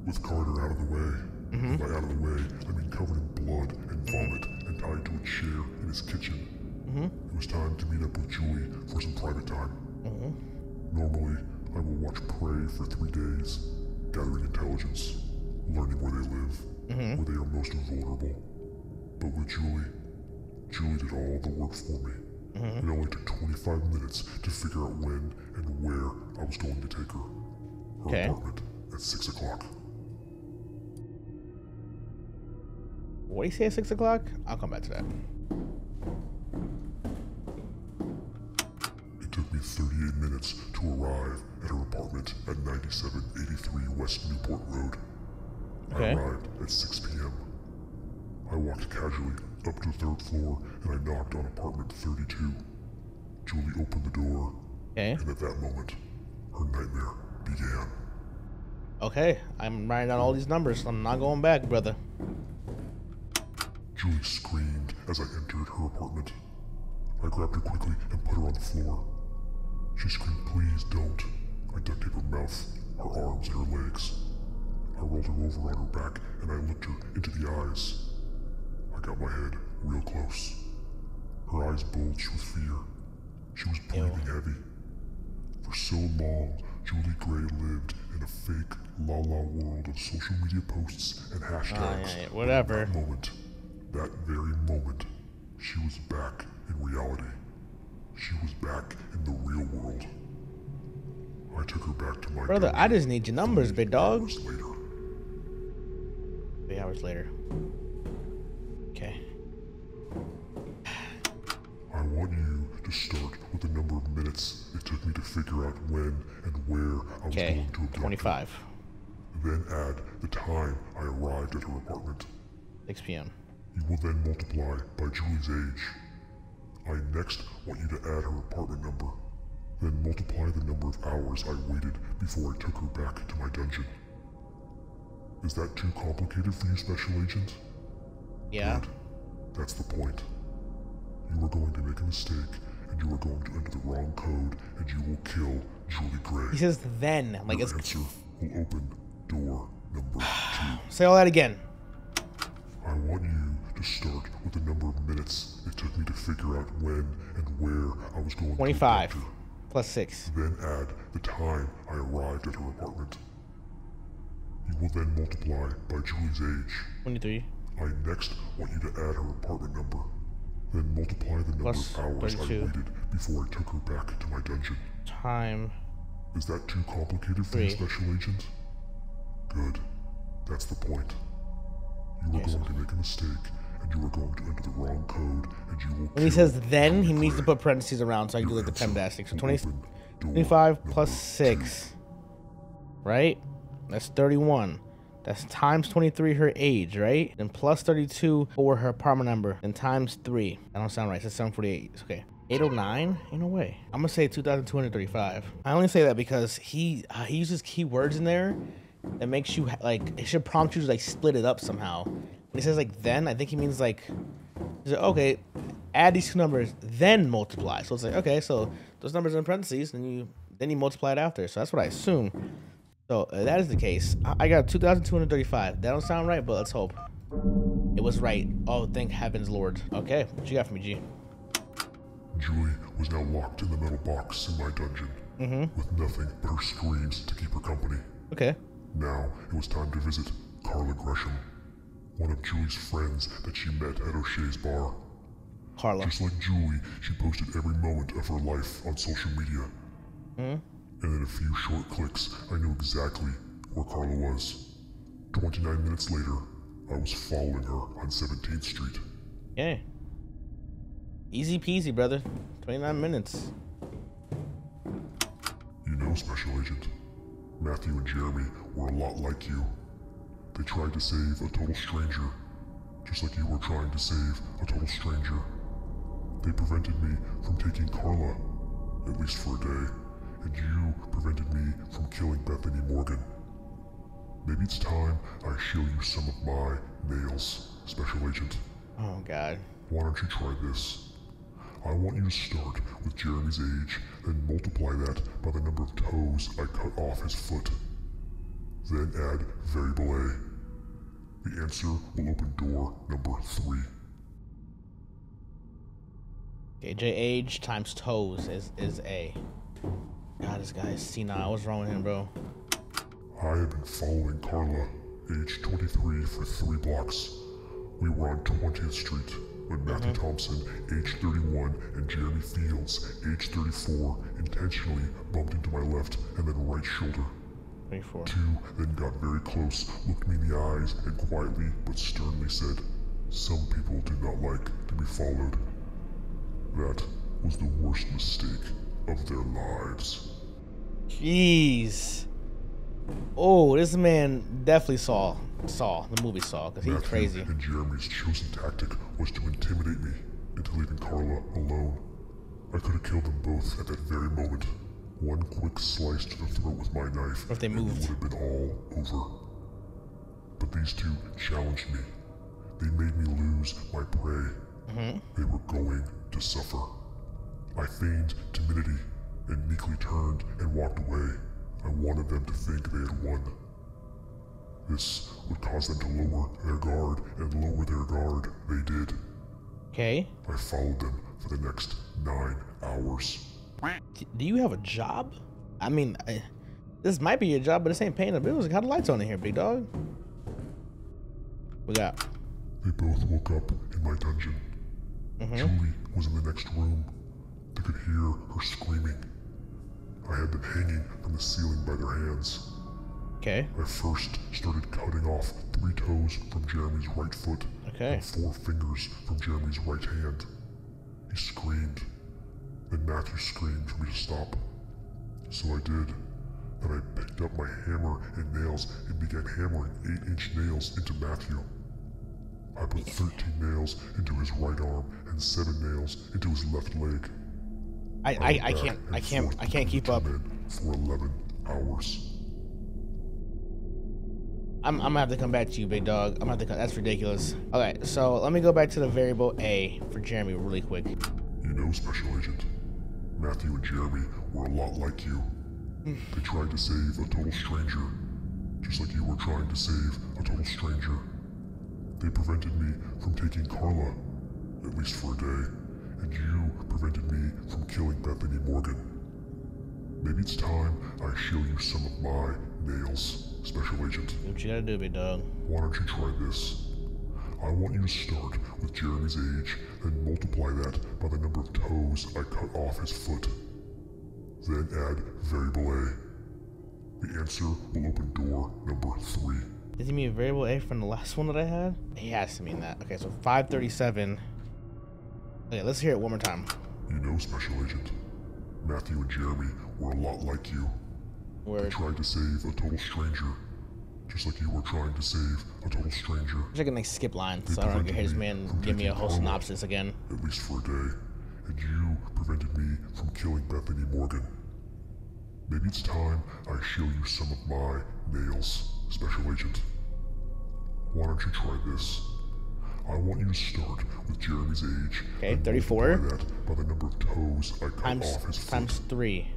With Carter out of the way. By out of the way, I mean covered in blood and vomit and tied to a chair in his kitchen. It was time to meet up with Julie for some private time. Normally, I will watch Prey for 3 days, gathering intelligence, learning where they live, where they are most vulnerable. But with Julie did all the work for me. It only took 25 minutes to figure out when and where I was going to take her. Her apartment at 6 o'clock. What do you say at 6 o'clock? I'll come back to that. 38 minutes to arrive at her apartment at 9783 West Newport Road. Okay. I arrived at 6 p.m. I walked casually up to the 3rd floor and I knocked on apartment 32. Julie opened the door, Okay. and at that moment, her nightmare began. Okay, I'm writing down all these numbers. I'm not going back, brother. Julie screamed as I entered her apartment. I grabbed her quickly and put her on the floor. She screamed, "Please don't." I duct taped her mouth, her arms, and her legs. I rolled her over on her back and I looked her into the eyes. I got my head real close. Her eyes bulged with fear. She was breathing heavy. For so long, Julie Gray lived in a fake la-la world of social media posts and hashtags. Whatever. That very moment, she was back in reality. She was back in the real world. I took her back to my Brother, dungeon I just need your numbers, big dog. 3 hours later. 3 hours later. Okay. I want you to start with the number of minutes it took me to figure out when and where I was going to abduct her. 25. Then add the time I arrived at her apartment. 6 p.m. You will then multiply by Julie's age. I next want you to add her apartment number. Then multiply the number of hours I waited before I took her back to my dungeon. Is that too complicated for you, Special Agent? Yeah. Good. That's the point. You are going to make a mistake, and you are going to enter the wrong code, and you will kill Julie Gray. He says then, like Your it's. answer will open door number 2. Say all that again. I want you to start with the number of minutes it took me to figure out when and where I was going 25 to abduct her. plus 6. Then add the time I arrived at her apartment. You will then multiply by Julie's age. 23 I next want you to add her apartment number. Then multiply the number plus of hours 32 I waited before I took her back to my dungeon. time. Is that too complicated for you, 3. Special Agent? Good. That's the point. You are going to make a mistake, and you are going to enter the wrong code, and you will When he kill says then, he Julie needs to Gray. put parentheses around so I can do Your like the answer PEMDASTIC. So will 20, open door 25 plus number 6. Right? That's 31. That's times 23 her age, right? And plus 32 for her apartment number. And times 3. That don't sound right. It says 748. It's okay. 809? Ain't no way. I'm gonna say 2,235. I only say that because he uses keywords in there that makes you like, it should prompt you to like split it up somehow. When he says like then, I think he means like, he's like, okay, add these 2 numbers, then multiply. So it's like, okay, so those numbers are in parentheses, then you multiply it after. So that's what I assume. So that is the case. I got 2,235. That don't sound right, but let's hope it was right. Oh, thank heavens, Lord. Okay, what you got for me, G? Julie was now locked in the metal box in my dungeon, with nothing but her screams to keep her company. Okay. Now it was time to visit Carla Gresham, one of Julie's friends that she met at O'Shea's bar. Carla. Just like Julie, she posted every moment of her life on social media. And in a few short clicks, I knew exactly where Carla was. 29 minutes later, I was following her on 17th Street. Yeah. Easy peasy, brother. 29 minutes. You know, Special Agent, Matthew and Jeremy were a lot like you. They tried to save a total stranger, just like you were trying to save a total stranger. They prevented me from taking Carla, at least for a day, and you prevented me from killing Bethany Morgan. Maybe it's time I show you some of my nails, Special Agent. Oh, God. Why don't you try this? I want you to start with Jeremy's age, then multiply that by the number of toes I cut off his foot. Then add variable A. The answer will open door number 3. Okay, J age times toes is A. God, this guy is senile. What's wrong with him, bro? I have been following Carla, age 23, for 3 blocks. We were on 20th Street when Matthew Thompson, age 31, and Jeremy Fields, age 34, intentionally bumped into my left and then right shoulder. 24. 2 then got very close, looked me in the eyes, and quietly but sternly said, "Some people do not like to be followed." That was the worst mistake of their lives. Jeez. Oh, this man definitely saw the movie Saw, because he's Matthew crazy. and Jeremy's chosen tactic was to intimidate me into leaving Carla alone. I could have killed them both at that very moment. One quick slice to the throat with my knife, If they and it moved. would have been all over. But these two challenged me. They made me lose my prey. They were going to suffer. I feigned timidity and meekly turned and walked away. I wanted them to think they had won. This would cause them to lower their guard, and lower their guard they did. Okay. I followed them for the next 9 hours. Do you have a job? I mean, this might be your job, but this ain't paying the bills. How the lights on in here, big dog? We got. They both woke up in my dungeon. Julie was in the next room. They could hear her screaming. I had them hanging from the ceiling by their hands. Okay. I first started cutting off 3 toes from Jeremy's right foot Okay. and 4 fingers from Jeremy's right hand. He screamed. Then Matthew screamed for me to stop. So I did. Then I picked up my hammer and nails and began hammering 8-inch nails into Matthew. I put 13 nails into his right arm and 7 nails into his left leg. I can't keep up. For 11 hours. I'm gonna have to come back to you, big dog. I'm gonna have to come. That's ridiculous. Okay, so let me go back to the variable A for Jeremy really quick. You know, Special Agent, Matthew and Jeremy were a lot like you. They tried to save a total stranger, just like you were trying to save a total stranger. They prevented me from taking Carla, at least for a day, and you prevented me from killing Bethany Morgan. Maybe it's time I show you some of my nails, Special Agent. Do what you gotta do, big dog. Why don't you try this? I want you to start with Jeremy's age and multiply that by the number of toes I cut off his foot. Then add variable A. The answer will open door number 3. Does he mean variable A from the last one that I had? He has to mean that. Okay, so 537. Okay, let's hear it one more time. You know, Special Agent, Matthew and Jeremy were a lot like you. They Word. tried to save a total stranger, just like you were trying to save a total stranger. I'm just gonna skip lines so I don't hear this man give me a whole synopsis again. At least for a day, and you prevented me from killing Bethany Morgan. Maybe it's time I show you some of my nails, Special Agent. Why don't you try this? I want you to start with Jeremy's age. Okay, and 34. multiply that by the number of toes I cut off his foot. Times 3.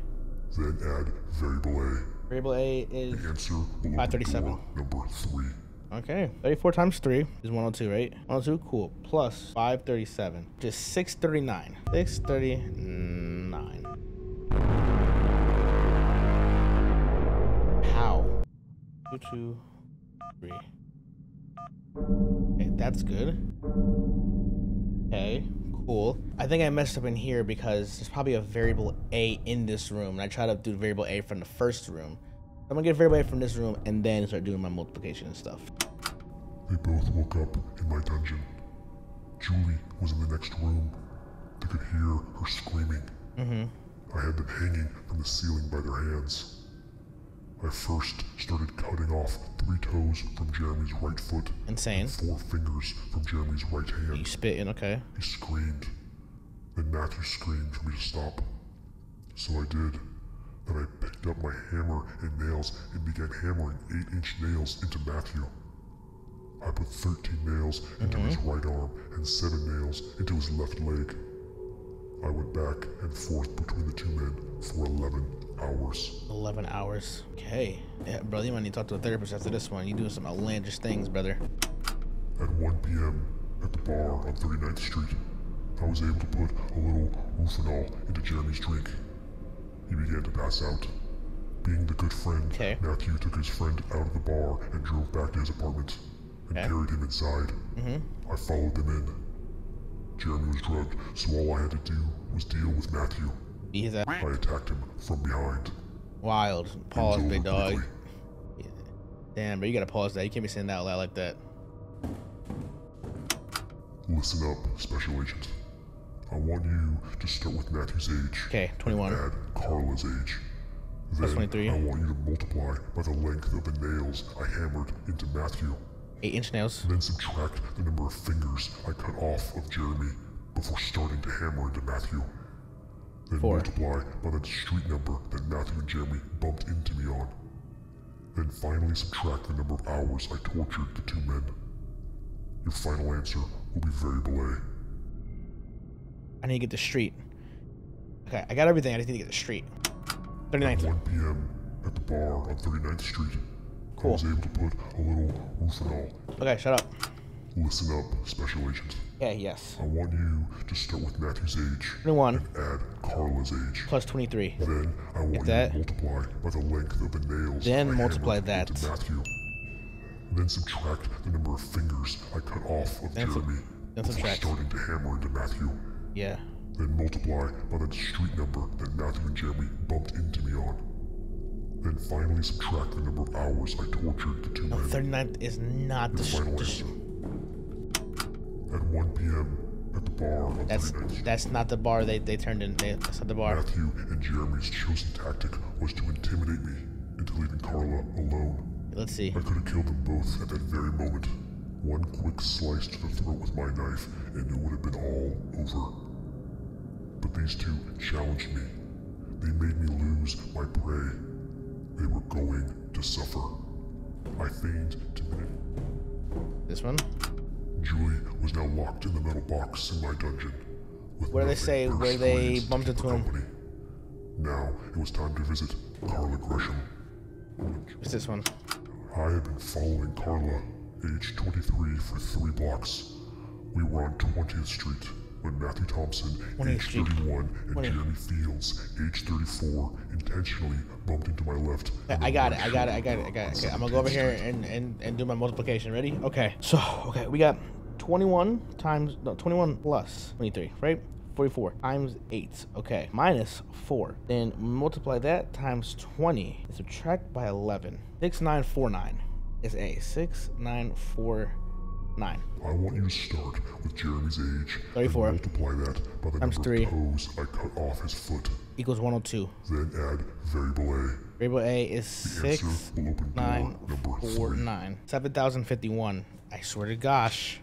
Then add variable A. Variable A is The answer will open 537. door number 3. Okay. 34 times 3 is 102, right? 102, cool. Plus 537, which is 639. 639. How? 2, 2, 3. Okay, that's good. Okay, cool. I think I messed up in here because there's probably a variable A in this room, and I tried to do variable A from the first room. I'm gonna get variable A from this room and then start doing my multiplication and stuff. They both woke up in my dungeon. Julie was in the next room. They could hear her screaming. I had them hanging from the ceiling by their hands. I first started cutting off 3 toes from Jeremy's right foot. Insane. And 4 fingers from Jeremy's right hand. You spitting, okay. He screamed. Then Matthew screamed for me to stop. So I did. Then I picked up my hammer and nails and began hammering 8-inch nails into Matthew. I put 13 nails into his right arm and 7 nails into his left leg. I went back and forth between the 2 men for 11 hours. 11 hours. Okay. Yeah, brother, you might need to talk to a therapist after this one. You doing some outlandish things, brother. At 1 p.m. at the bar on 39th Street, I was able to put a little Rufinol into Jeremy's drink. He began to pass out. Being the good friend, Matthew took his friend out of the bar and drove back to his apartment and carried him inside. I followed them in. Jeremy was drugged, so all I had to do was deal with Matthew. I attacked him from behind. Wild. Pause, big dog. Quickly. Yeah. Damn, bro, you gotta pause that. You can't be saying that out loud like that. Listen up, Special Agent. I want you to start with Matthew's age. Okay, 21. And add Carla's age. Plus Then 23. I want you to multiply by the length of the nails I hammered into Matthew. 8-inch nails. Then subtract the number of fingers I cut off of Jeremy before starting to hammer into Matthew. Then 4. multiply by the street number that Matthew and Jeremy bumped into me on. Then finally subtract the number of hours I tortured the two men. Your final answer will be very belay. I need to get the street. Okay, I got everything. I just need to get the street. 39th. 1 p.m. at the bar on 39th Street. Cool. I was able to put a little Rufinol. Okay, shut up. Listen up, Special Agent. Okay, yes. I want you to start with Matthew's age 21. and add Carla's age. Plus 23. Then I want you that. to multiply by the length of the nails Then I multiply hammered that. into Matthew. Then subtract the number of fingers I cut off of Then Jeremy then before subtract. starting to hammer into Matthew. Yeah. Then multiply by the street number that Matthew and Jeremy bumped into me on. Then finally subtract the number of hours I tortured the two No, men. 39th is not the Your final answer. At 1 p.m. at the bar on 39th Street. That's not the bar they turned in. That's not the bar. Matthew and Jeremy's chosen tactic was to intimidate me into leaving Carla alone. Let's see. I could have killed them both at that very moment. One quick slice to the throat with my knife, and it would have been all over. But these two challenged me. They made me lose my prey. They were going to suffer. I feigned timidity. This one. Julie was now locked in the metal box in my dungeon. With Where they nothing say but her where they screams to bumped keep into her him. company. Now it was time to visit Carla Gresham. What's this one? I had been following Carla, age 23, for 3 blocks. We were on 20th Street when Matthew Thompson, 20th age Street. 31, and 20th. Jeremy Fields, age 34, intentionally bumped into my left. I got it. Okay, I'm gonna go over here and do my multiplication. Ready? Okay. So, okay, we got 21 times, no, 21 plus 23, right? 44 times 8. Okay, minus 4. Then multiply that times 20 and subtract by 11. 6949 is A. 6949. I want you to start with Jeremy's age 34. and multiply that by the Times number 3. of toes I cut off his foot. Equals 102. Then add variable Variable A is The answer will open door number 3. 6949. 7051. I swear to gosh.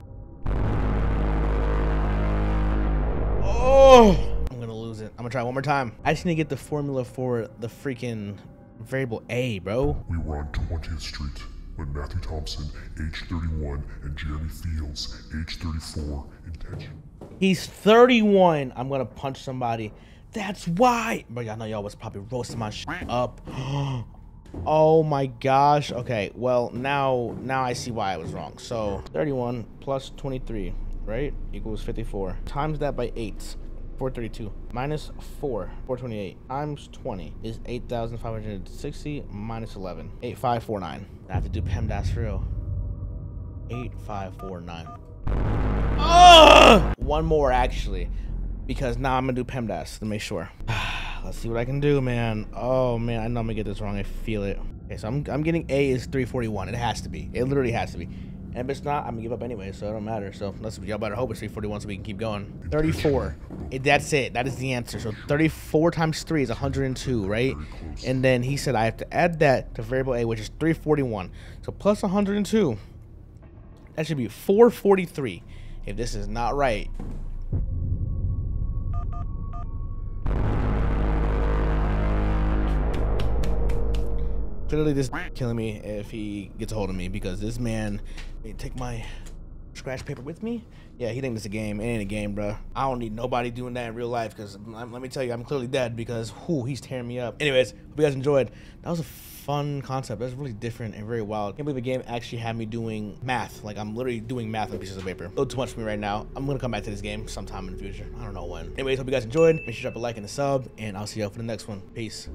Oh! I'm gonna lose it. I'm gonna try one more time. I just need to get the formula for the freaking variable A, bro. We were on 20th Street when Matthew Thompson, age 31, and Jeremy Fields, age 34, intentionally. He's 31. I'm gonna punch somebody. That's why. But I know y'all was probably roasting my shit up. Oh my gosh. Okay, well, now I see why I was wrong. So 31 plus 23, right, equals 54. Times that by 8, 432. Minus 4, 428. Times 20 is 8,560 minus 11. 8549. I have to do PEMDAS for real. 8549. One more actually, because now I'm gonna do PEMDAS to make sure. Let's see what I can do, man. Oh man, I know I'm gonna get this wrong. I feel it. Okay, so I'm getting A is 341. It has to be. It literally has to be. And if it's not, I'm gonna give up anyway, so it don't matter. So y'all better hope it's 341 so we can keep going. 34. That's it. That is the answer. So 34 times 3 is 102, right? And then he said I have to add that to variable A, which is 341. So plus 102. That should be 443. If this is not right. Clearly this killing me if he gets a hold of me, because this man take my scratch paper with me. Yeah, he thinks it's a game. It ain't a game, bro. I don't need nobody doing that in real life, because let me tell you, I'm clearly dead, because he's tearing me up. Anyways, hope you guys enjoyed. That was a fun concept. That's really different and very wild. Can't believe the game actually had me doing math. Like, I'm literally doing math on pieces of paper. A little too much for me right now. I'm gonna come back to this game sometime in the future. I don't know when. Anyways, hope you guys enjoyed. Make sure you drop a like and a sub, and I'll see y'all for the next one. Peace.